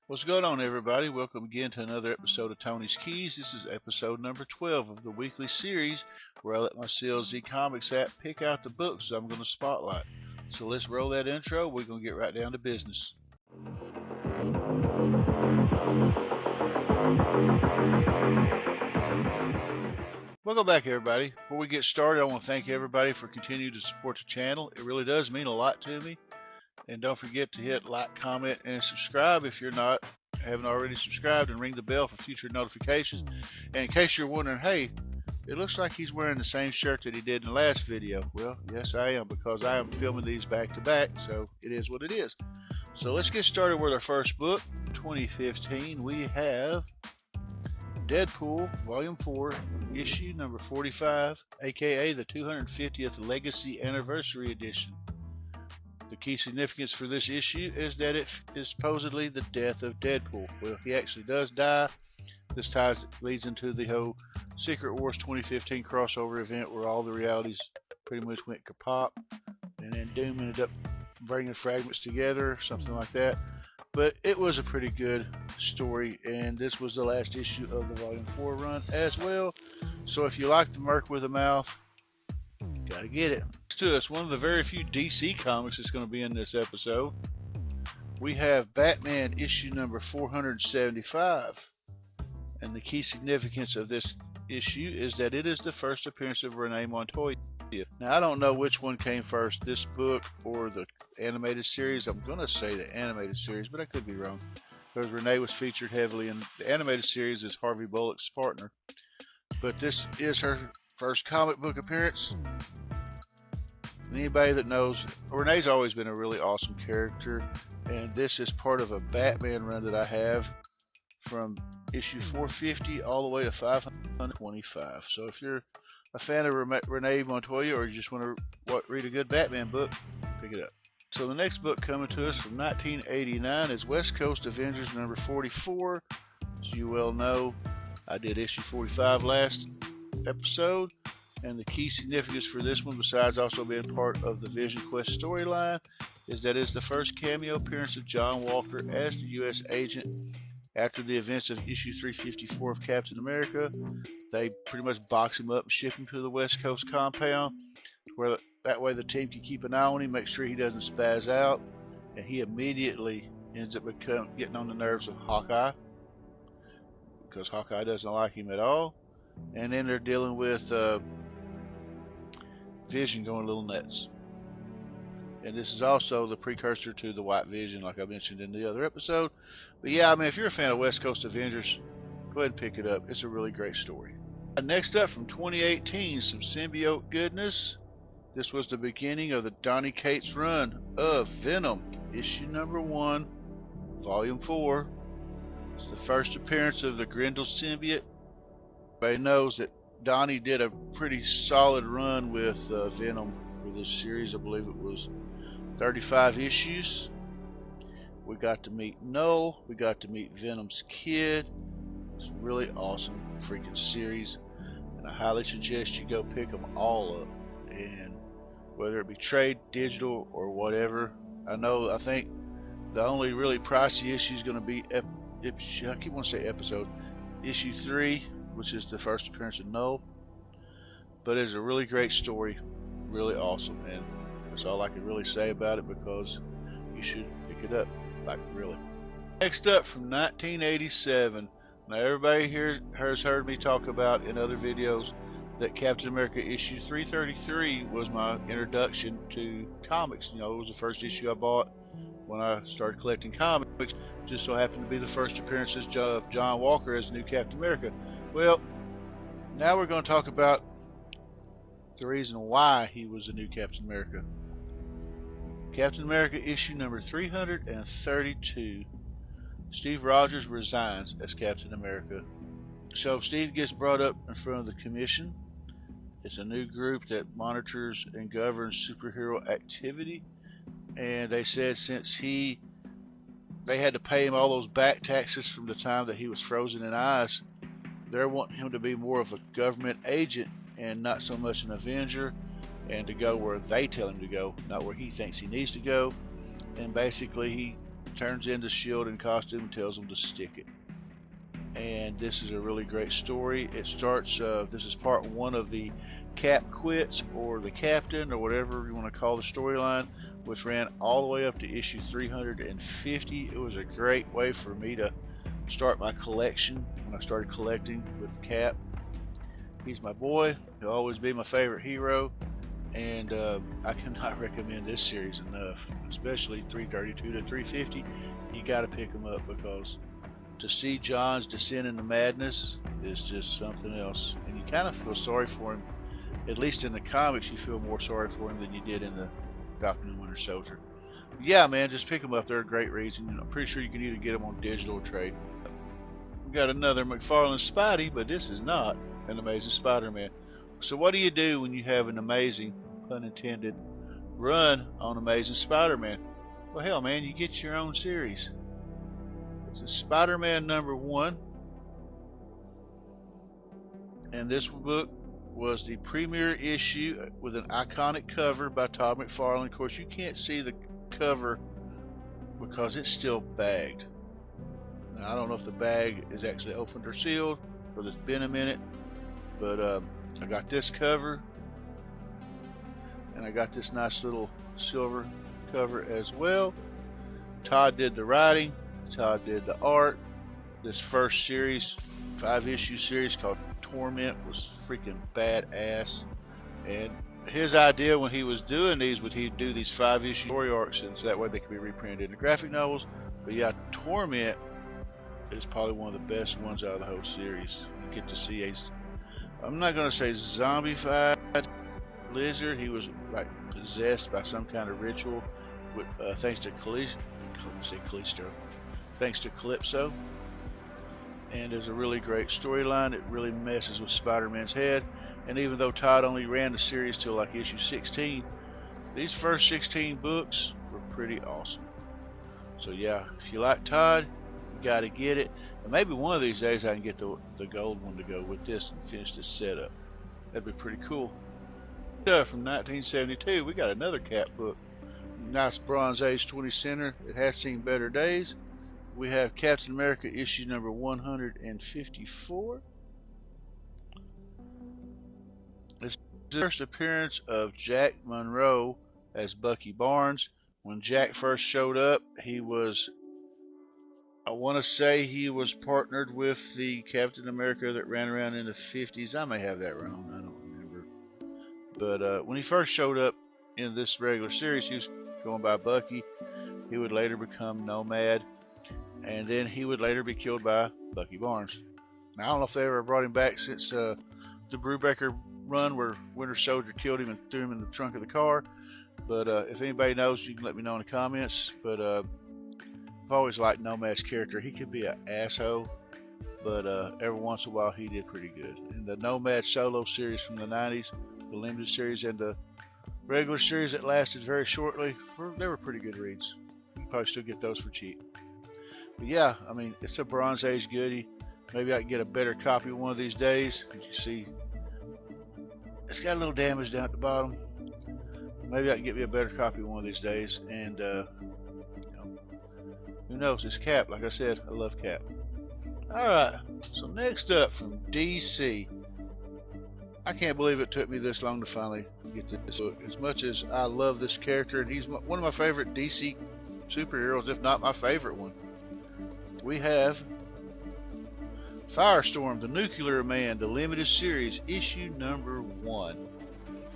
What's going on, everybody? Welcome again to another episode of Tony's Keys. This is episode number 12 of the weekly series where I let my CLZ Comics app pick out the books I'm going to spotlight. So let's roll that intro. We're going to get right down to business. Welcome back, everybody. Before we get started, I want to thank everybody for continuing to support the channel. It really does mean a lot to me. And don't forget to hit like, comment, and subscribe if you're haven't already subscribed, and ring the bell for future notifications. And in case you're wondering, hey, it looks like he's wearing the same shirt that he did in the last video. Well, yes, I am, because I am filming these back to back, so it is what it is. So let's get started with our first book. 2015, we have Deadpool, Volume 4, issue number 45, aka the 250th Legacy Anniversary Edition. The key significance for this issue is that it is supposedly the death of Deadpool. Well, he actually does die. This leads into the whole Secret Wars 2015 crossover event where all the realities pretty much went kapop, and then Doom ended up bringing fragments together, something like that. But it was a pretty good story, and this was the last issue of the Volume 4 run as well. So if you like the Merc with a Mouth, gotta get it. To us, one of the very few DC comics that's going to be in this episode. We have Batman issue number 475, and the key significance of this issue is that it is the first appearance of Renee Montoya. Now, I don't know which one came first, this book or the animated series. I'm going to say the animated series, but I could be wrong, because Renee was featured heavily in the animated series as Harvey Bullock's partner. But this is her first comic book appearance. Anybody that knows, Renee's always been a really awesome character, and this is part of a Batman run that I have from issue 450 all the way to 525. So if you're a fan of Renee Montoya, or you just want to read a good Batman book, pick it up. So the next book coming to us from 1989 is West Coast Avengers number 44. As you well know, I did issue 45 last episode. And the key significance for this one, besides also being part of the Vision Quest storyline, is that it's the first cameo appearance of John Walker as the U.S. agent after the events of issue 354 of Captain America. They pretty much box him up and ship him to the West Coast compound, where that way the team can keep an eye on him, make sure he doesn't spaz out, and he immediately ends up getting on the nerves of Hawkeye, because Hawkeye doesn't like him at all. And then they're dealing with Vision going a little nuts. And this is also the precursor to the White Vision, like I mentioned in the other episode. But yeah, I mean, if you're a fan of West Coast Avengers, go ahead and pick it up. It's a really great story. Next up from 2018, some symbiote goodness. This was the beginning of the Donny Cates run of Venom, issue number 1, volume 4. It's the first appearance of the Grendel symbiote. Everybody knows that Donnie did a pretty solid run with Venom for this series. I believe it was 35 issues. We got to meet Null. We got to meet Venom's kid. It's a really awesome freaking series, and I highly suggest you go pick them all up. And whether it be trade, digital, or whatever, I think the only really pricey issue is going to be I keep wanting to say episode issue 3, which is the first appearance of Null. But it's a really great story, really awesome, and that's all I can really say about it, because you should pick it up, like really. Next up from 1987, now everybody here has heard me talk about in other videos that Captain America issue 333 was my introduction to comics. You know, it was the first issue I bought when I started collecting comics. Just so happened to be the first appearances of John Walker as the new Captain America. Well, now we're going to talk about the reason why he was the new Captain America. Captain America issue number 332. Steve Rogers resigns as Captain America. So Steve gets brought up in front of the Commission. It's a new group that monitors and governs superhero activity. And they said since they had to pay him all those back taxes from the time that he was frozen in ice, they're wanting him to be more of a government agent and not so much an Avenger, and to go where they tell him to go, not where he thinks he needs to go. And basically he turns into S.H.I.E.L.D. in costume and tells them to stick it. And this is a really great story. It starts, this is part 1 of the Cap Quits, or the Captain, or whatever you want to call the storyline, which ran all the way up to issue 350. It was a great way for me to start my collection when I started collecting with Cap. He's my boy. He'll always be my favorite hero, and I cannot recommend this series enough, especially 332 to 350. You got to pick them up, because to see John's descent into madness is just something else, and you kind of feel sorry for him. At least in the comics, you feel more sorry for him than you did in the Falcon and Winter Soldier. But yeah, man, just pick them up. They're a great reason. I'm pretty sure you can either get them on digital or trade. We got another McFarlane Spidey, but this is not an Amazing Spider-Man. So what do you do when you have an amazing, pun intended, run on Amazing Spider-Man? Well, hell, man, you get your own series. This is Spider-Man #1, and this book was the premiere issue with an iconic cover by Todd McFarlane. Of course, you can't see the cover because it's still bagged. Now, I don't know if the bag is actually opened or sealed, because it's been a minute, but I got this cover, and I got this nice little silver cover as well. Todd did the writing, Todd did the art. This first series, 5-issue series called Torment, was freaking badass. And his idea when he was doing these, would he do these 5-issue story arcs, and so that way they could be reprinted into graphic novels. But yeah, Torment is probably one of the best ones out of the whole series. You get to see a, I'm not going to say zombified lizard. He was like possessed by some kind of ritual, with, thanks to Calypso. And there's a really great storyline. It really messes with Spider-Man's head. And even though Todd only ran the series till like issue 16, these first 16 books were pretty awesome. So yeah, if you like Todd, you got to get it. And maybe one of these days I can get the gold one to go with this and finish this setup. That'd be pretty cool. From 1972, we got another Cap book. Nice Bronze Age 20 center. It has seen better days. We have Captain America issue number 154. This is the first appearance of Jack Monroe as Bucky Barnes. When Jack first showed up, he was, I want to say he was partnered with the Captain America that ran around in the 50s. I may have that wrong, I don't remember. But when he first showed up in this regular series, he was going by Bucky. He would later become Nomad, and then he would later be killed by Bucky Barnes. Now, I don't know if they ever brought him back since the Brubaker run where Winter Soldier killed him and threw him in the trunk of the car. But if anybody knows, you can let me know in the comments. But I've always liked Nomad's character. He could be an asshole, but every once in a while he did pretty good. And the Nomad solo series from the 90s, the limited series, and the regular series that lasted very shortly, they were pretty good reads. You can probably still get those for cheap. But yeah, I mean, it's a Bronze Age goodie. Maybe I can get a better copy one of these days. As you see, it's got a little damage down at the bottom. Maybe I can get me a better copy one of these days. And you know, who knows? It's Cap. Like I said, I love Cap. Alright, so next up from DC. I can't believe it took me this long to finally get this book. As much as I love this character, and he's one of my favorite DC superheroes, if not my favorite one. We have Firestorm, the Nuclear Man, the limited series, issue number 1.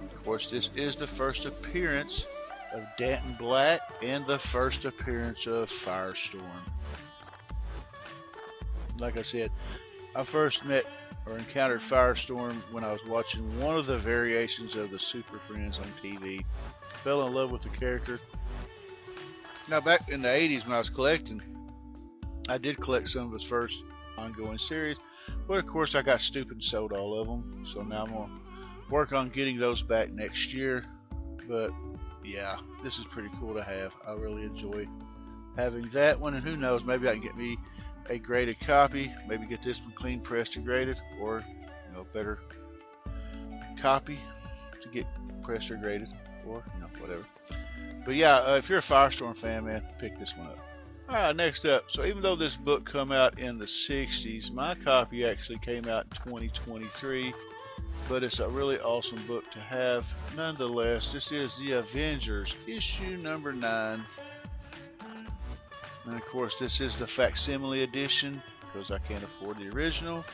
Of course, this is the first appearance of Danton Black and the first appearance of Firestorm. Like I said, I first met or encountered Firestorm when I was watching one of the variations of the Super Friends on TV. Fell in love with the character. Now, back in the 80s when I was collecting, I did collect some of his first ongoing series, but of course I got stupid and sold all of them. So now I'm going to work on getting those back next year. But yeah, this is pretty cool to have. I really enjoy having that one, and who knows, maybe I can get me a graded copy, maybe get this one clean pressed and graded, or you know, better copy to get pressed or graded, or you know, whatever. But yeah, if you're a Firestorm fan, man, pick this one up. Alright, next up. So even though this book come out in the 60s, my copy actually came out in 2023. But it's a really awesome book to have nonetheless. This is The Avengers, issue number 9. And of course this is the facsimile edition because I can't afford the original.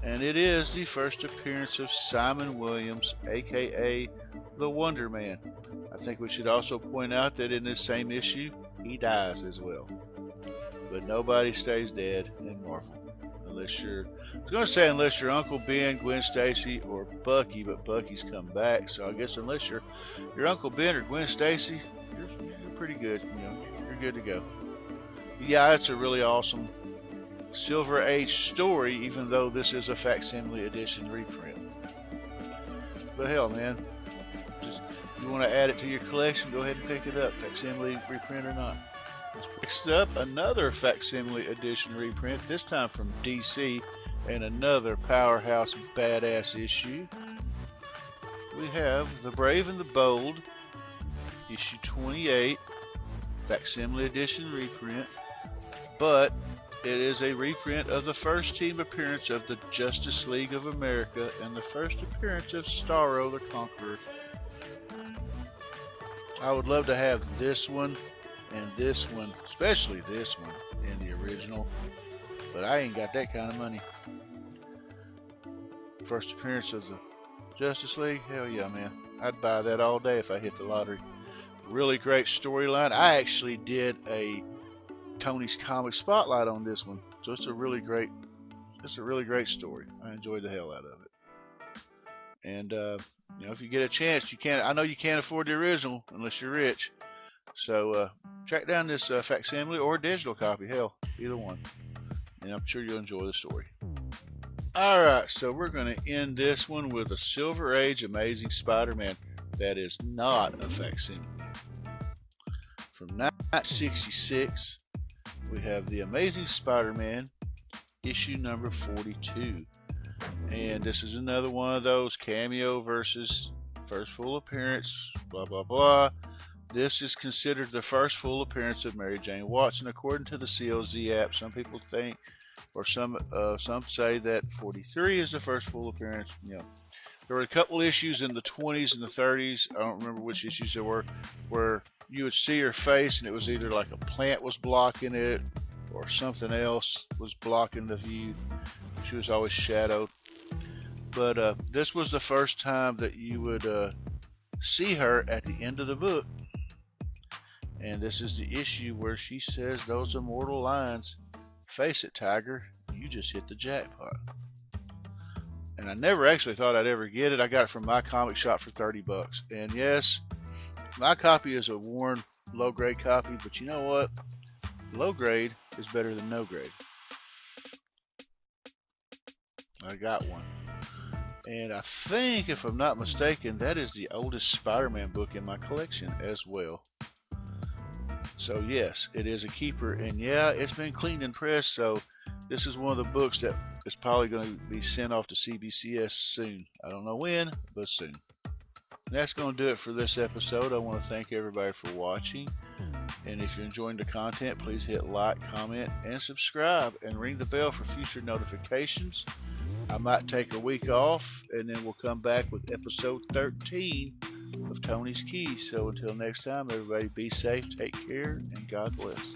And it is the first appearance of Simon Williams, aka the Wonder Man. I think we should also point out that in this same issue, he dies as well. But nobody stays dead in Marvel. Unless you're, I was going to say unless you're Uncle Ben, Gwen Stacy, or Bucky, but Bucky's come back. So I guess unless you're Uncle Ben or Gwen Stacy, you're pretty good. You know, you're good to go. Yeah, it's a really awesome Silver Age story, even though this is a facsimile edition reprint. But hell, man, just, if you want to add it to your collection, go ahead and pick it up, facsimile reprint or not. Next up, another facsimile edition reprint, this time from DC, and another powerhouse badass issue. We have The Brave and the Bold, issue 28, facsimile edition reprint, but it is a reprint of the first team appearance of the Justice League of America and the first appearance of Starro the Conqueror. I would love to have this one and this one, especially this one, in the original, but I ain't got that kind of money. First appearance of the Justice League, hell yeah, man. I'd buy that all day if I hit the lottery. Really great storyline. I actually did a Tony's Comics spotlight on this one, so it's a really great story. I enjoyed the hell out of it. And you know, if you get a chance, you can't. I know you can't afford the original unless you're rich. So track down this facsimile or digital copy, hell, either one, and I'm sure you'll enjoy the story. Alright, so we're going to end this one with a Silver Age Amazing Spider-Man that is not a facsimile. From 1966, we have The Amazing Spider-Man, issue number 42. And this is another one of those cameo versus first full appearance, blah blah blah. This is considered the first full appearance of Mary Jane Watson according to the CLZ app. Some people think, or some say that 43 is the first full appearance. You know, there were a couple issues in the 20s and the 30s. I don't remember which issues there were, where you would see her face and it was either like a plant was blocking it or something else was blocking the view. She was always shadowed. But this was the first time that you would see her at the end of the book. And this is the issue where she says those immortal lines, "Face it, Tiger, you just hit the jackpot." And I never actually thought I'd ever get it. I got it from my comic shop for 30 bucks. And yes, my copy is a worn low grade copy, but you know what? Low grade is better than no grade. I got one. And I think, if I'm not mistaken, that is the oldest Spider-Man book in my collection as well. So yes, it is a keeper, and yeah, it's been cleaned and pressed, so this is one of the books that is probably going to be sent off to CBCS soon. I don't know when, but soon. And that's going to do it for this episode. I want to thank everybody for watching, and if you're enjoying the content, please hit like, comment, and subscribe, and ring the bell for future notifications. I might take a week off, and then we'll come back with episode 13 of Tony's Keys. So until next time, everybody be safe, take care, and God bless.